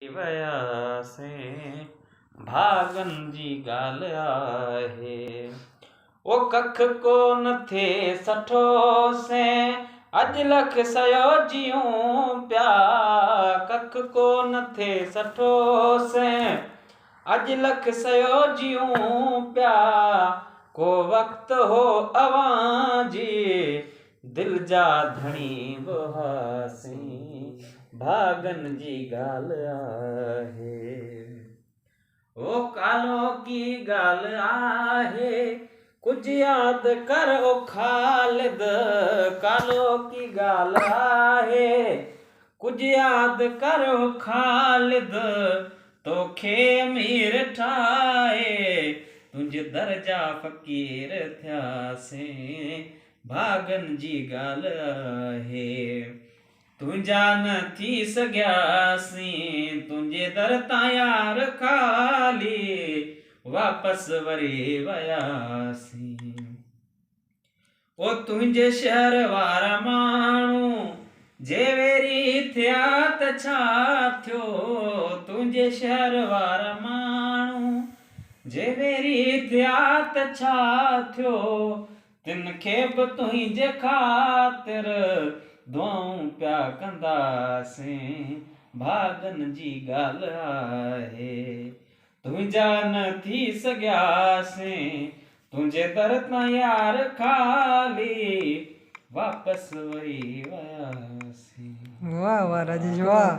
वयासे भागन जी गाल आहे। ओ कख को न थे सठो से अज लख सयो जियूं प्या। कख को न थे सठो से अज लख सयो जियूं प्या। को वक्त हो अवां जी दिल जा धणी वहासी भागन जी गाल आहे। ओ कालो की गाल आहे कुछ याद कर ओ खालिद। कालो की गाल आहे कुछ याद कर ओ खालिद। तोखे अमीर ठाहे तुंहिंजे दर्जा फ़कीर थियासीं भागन जी गाल आहे। तुंहिंजा न थी सघियासीं तुंहिंजे दर तां यार ख़ाली वापसि वरी वयासीं। ओ तुंहिंजे शहर वारा माण्हू जे वेरी थिया त छा थियो। तुंहिंजे शहर वारा माण्हू जे वेरी थिया त छा थियो। तिन खे बि तुंहिंजे ख़ातिर दुआऊं पिया कंदासीं भागन जी ॻाल्हि आहे। तुंहिंजा न थी सघियासीं तुंहिंजे दर तां यार ख़ाली वापसि वरी वयासीं। वाह वाह राजेश वाह।